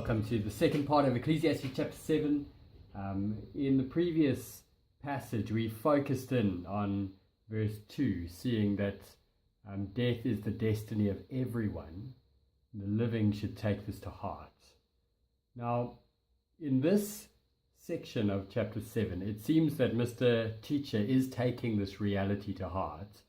Welcome to the second part of Ecclesiastes chapter 7. In the previous passage, we focused in on verse 2, seeing that death is the destiny of everyone. The living should take this to heart. Now, in this section of chapter 7, it seems that Mr. Teacher is taking this reality to heart,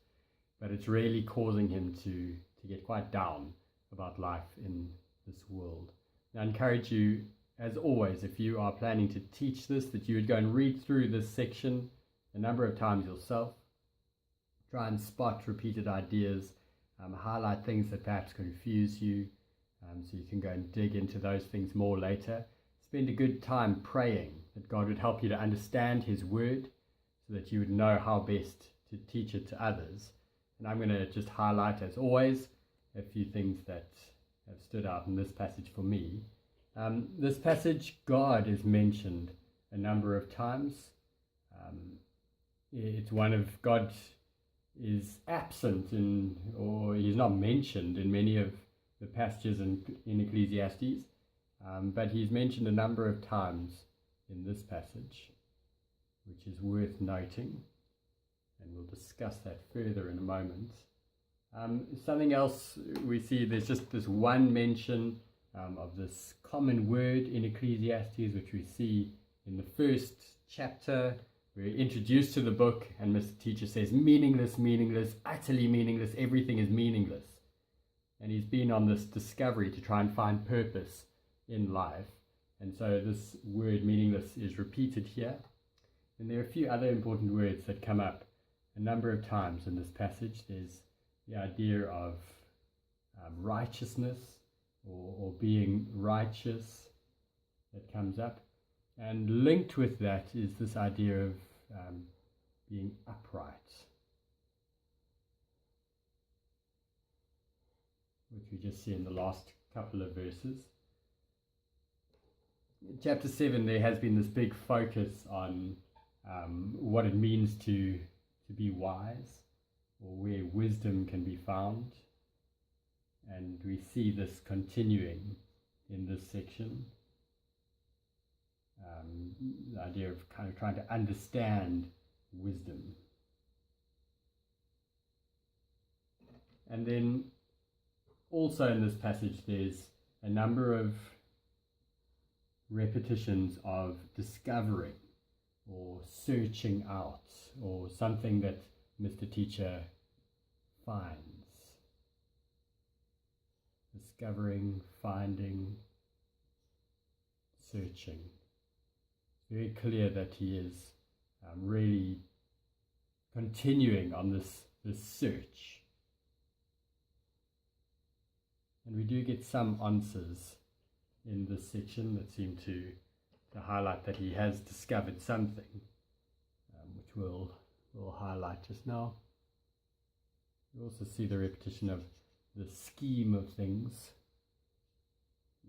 but it's really causing him to get quite down about life in this world. I encourage you, as always, if you are planning to teach this, that you would go and read through this section a number of times yourself. Try and spot repeated ideas, highlight things that perhaps confuse you, so you can go and dig into those things more later. Spend a good time praying that God would help you to understand His Word so that you would know how best to teach it to others. And I'm going to just highlight, as always, a few things that have stood out in this passage for me. This passage, God is mentioned a number of times. It's one of God is absent or He's not mentioned in many of the passages in Ecclesiastes, but He's mentioned a number of times in this passage, which is worth noting, and we'll discuss that further in a moment. Something else we see, there's just this one mention of this common word in Ecclesiastes, which we see in the first chapter. We're introduced to the book, and Mr. Teacher says, meaningless, meaningless, utterly meaningless, everything is meaningless. And he's been on this discovery to try and find purpose in life. And so this word meaningless is repeated here. And there are a few other important words that come up a number of times in this passage. There's the idea of righteousness or being righteous that comes up. And linked with that is this idea of being upright, which we just see in the last couple of verses. In chapter 7, there has been this big focus on what it means to be wise, or where wisdom can be found. And we see this continuing in this section. The idea of kind of trying to understand wisdom. And then also in this passage there's a number of repetitions of discovering or searching out, or something that Mr. Teacher finds. Discovering, finding, searching. Very clear that he is really continuing on this search. And we do get some answers in this section that seem to highlight that he has discovered something, which we'll highlight just now. We also see the repetition of the scheme of things.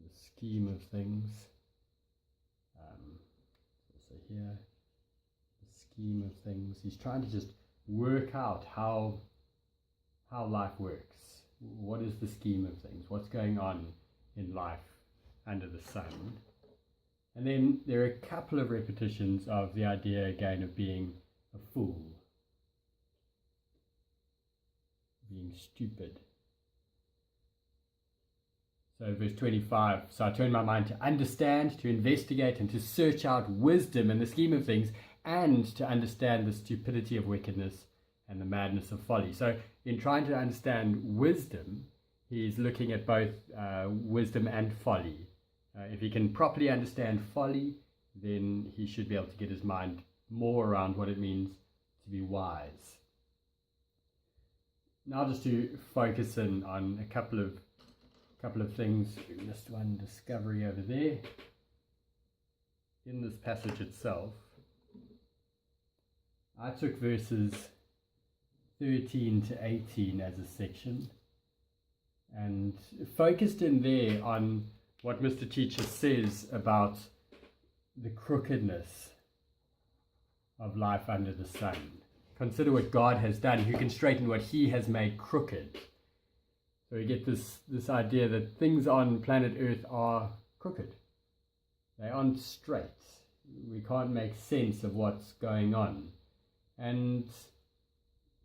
The scheme of things. Also here, the scheme of things. He's trying to just work out how life works. What is the scheme of things? What's going on in life under the sun? And then there are a couple of repetitions of the idea again of being a fool, being stupid. So verse 25, so I turned my mind to understand, to investigate, and to search out wisdom in the scheme of things, and to understand the stupidity of wickedness and the madness of folly. So in trying to understand wisdom, he's looking at both wisdom and folly. If he can properly understand folly, then he should be able to get his mind more around what it means to be wise. Now just to focus in on a couple of things. We missed one discovery over there. In this passage itself, I took verses 13 to 18 as a section and focused in there on what Mr. Teacher says about the crookedness of life under the sun. Consider what God has done, who can straighten what He has made crooked. So we get this idea that things on planet Earth are crooked. They aren't straight. We can't make sense of what's going on. And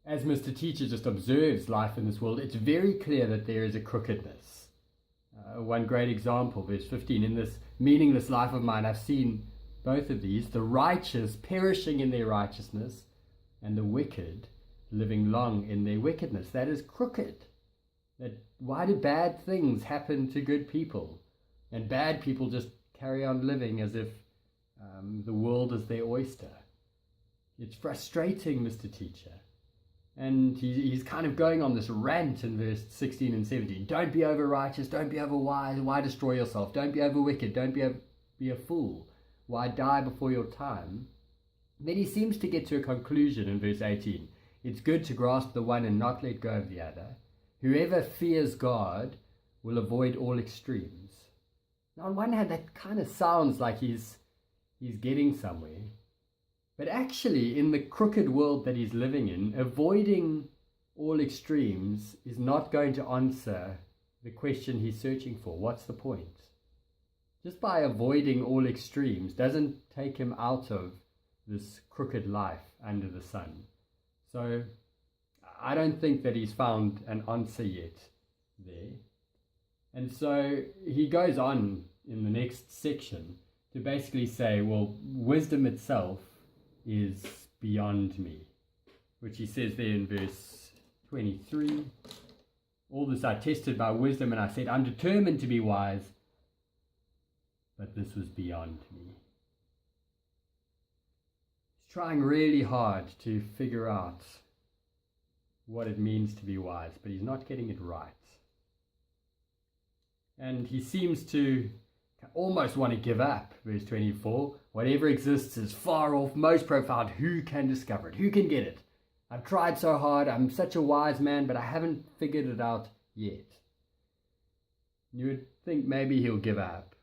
as Mr. Teacher just observes life in this world, it's very clear that there is a crookedness. One great example, verse 15, in this meaningless life of mine, I've seen both of these, the righteous perishing in their righteousness and the wicked living long in their wickedness. That is crooked. Why do bad things happen to good people? And bad people just carry on living as if the world is their oyster. It's frustrating, Mr. Teacher. And he's kind of going on this rant in verse 16 and 17. Don't be over righteous, don't be over wise, why destroy yourself? Don't be over wicked, don't be a fool. Why die before your time? Then he seems to get to a conclusion in verse 18. It's good to grasp the one and not let go of the other. Whoever fears God will avoid all extremes. Now, on one hand, that kind of sounds like he's getting somewhere. But actually, in the crooked world that he's living in, avoiding all extremes is not going to answer the question he's searching for. What's the point? Just by avoiding all extremes doesn't take him out of this crooked life under the sun. So I don't think that he's found an answer yet there. And so he goes on in the next section to basically say, well, wisdom itself is beyond me, which he says there in verse 23. All this I tested by wisdom, and I said, I'm determined to be wise, but this was beyond me. He's trying really hard to figure out what it means to be wise, but he's not getting it right. And he seems to almost want to give up. Verse 24, whatever exists is far off, most profound. Who can discover it? Who can get it? I've tried so hard. I'm such a wise man, but I haven't figured it out yet. You would think maybe he'll give up.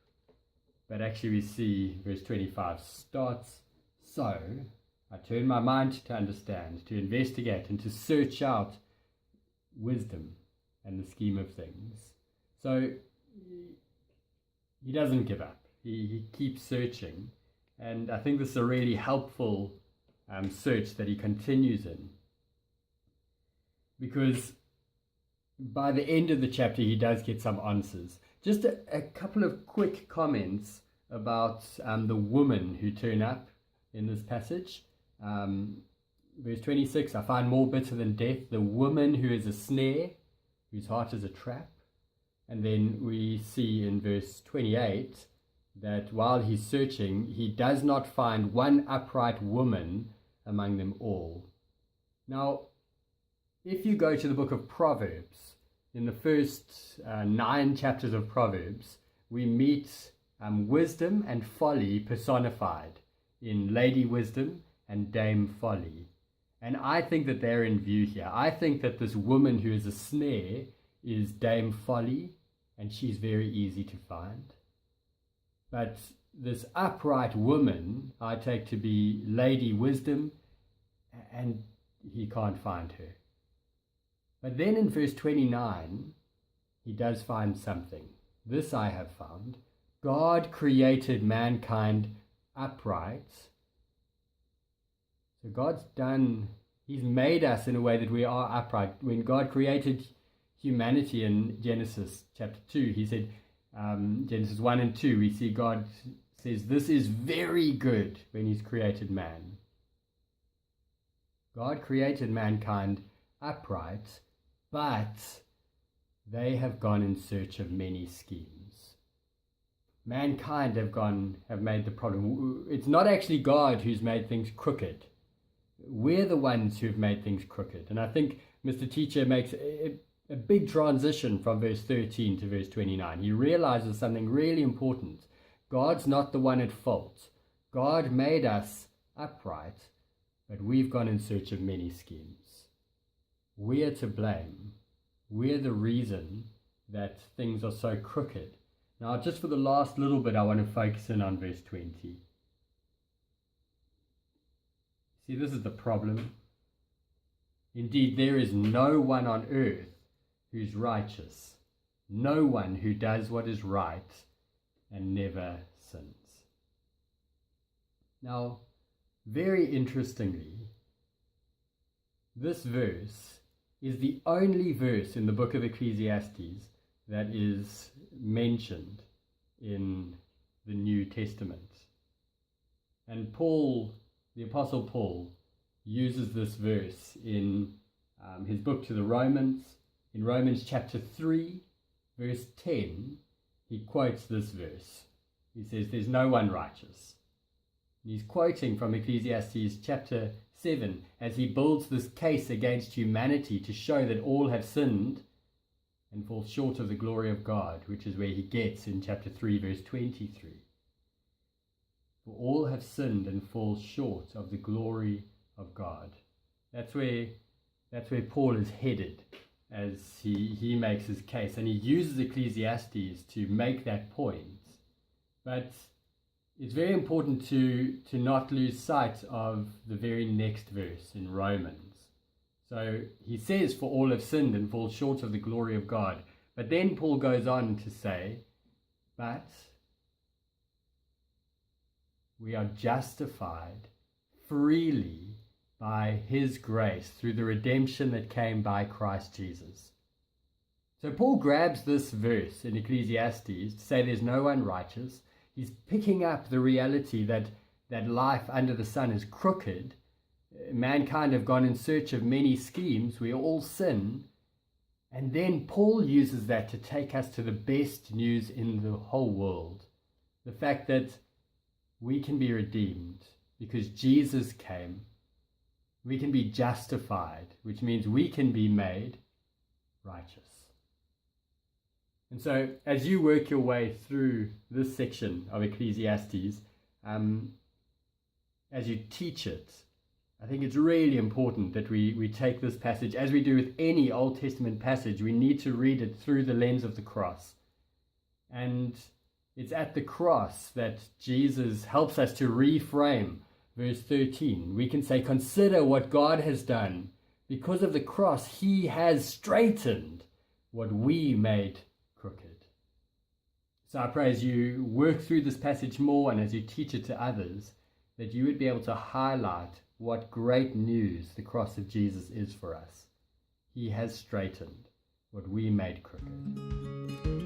But actually we see verse 25 starts, so I turned my mind to understand, to investigate, and to search out wisdom and the scheme of things. So he doesn't give up. He keeps searching. And I think this is a really helpful search that he continues in. Because by the end of the chapter, he does get some answers. Just a couple of quick comments about the woman who turn up in this passage. Verse 26, I find more bitter than death the woman who is a snare, whose heart is a trap. And then we see in verse 28 that while he's searching, he does not find one upright woman among them all. Now, if you go to the book of Proverbs, in the first 9 chapters of Proverbs, we meet wisdom and folly personified in Lady Wisdom and Dame Folly. And I think that they're in view here. I think that this woman who is a snare is Dame Folly, and she's very easy to find. But this upright woman I take to be Lady Wisdom, and he can't find her. But then in verse 29, he does find something. This I have found. God created mankind upright. So He's made us in a way that we are upright. When God created humanity in Genesis chapter 2, he said, Genesis 1 and 2, we see God says, this is very good when he's created man. God created mankind upright, but they have gone in search of many schemes. Mankind have made the problem. It's not actually God who's made things crooked. We're the ones who've made things crooked. And I think Mr. Teacher makes a big transition from verse 13 to verse 29. He realizes something really important. God's not the one at fault. God made us upright, but we've gone in search of many schemes. We're to blame. We're the reason that things are so crooked. Now, just for the last little bit, I want to focus in on verse 20. See, this is the problem. Indeed, there is no one on earth who's righteous, no one who does what is right, and never sins. Now, very interestingly, this verse is the only verse in the book of Ecclesiastes that is mentioned in the New Testament. And Paul, the Apostle Paul, uses this verse in his book to the Romans. In Romans chapter 3, verse 10, he quotes this verse. He says, "There's no one righteous." And he's quoting from Ecclesiastes chapter 7 as he builds this case against humanity to show that all have sinned and fall short of the glory of God, which is where he gets in chapter 3, verse 23. For all have sinned and fall short of the glory of God. That's where Paul is headed as he makes his case. And he uses Ecclesiastes to make that point. But it's very important to not lose sight of the very next verse in Romans. So he says, for all have sinned and fall short of the glory of God. But then Paul goes on to say, but we are justified freely by his grace through the redemption that came by Christ Jesus. So Paul grabs this verse in Ecclesiastes to say there's no one righteous. He's picking up the reality that life under the sun is crooked. Mankind have gone in search of many schemes. We all sin. And then Paul uses that to take us to the best news in the whole world. The fact that we can be redeemed because Jesus came. We can be justified, which means we can be made righteous. And so as you work your way through this section of Ecclesiastes, as you teach it, I think it's really important that we take this passage, as we do with any Old Testament passage, we need to read it through the lens of the cross. And it's at the cross that Jesus helps us to reframe verse 13. We can say, consider what God has done. Because of the cross, he has straightened what we made crooked. So I pray as you work through this passage more and as you teach it to others, that you would be able to highlight what great news the cross of Jesus is for us. He has straightened what we made crooked.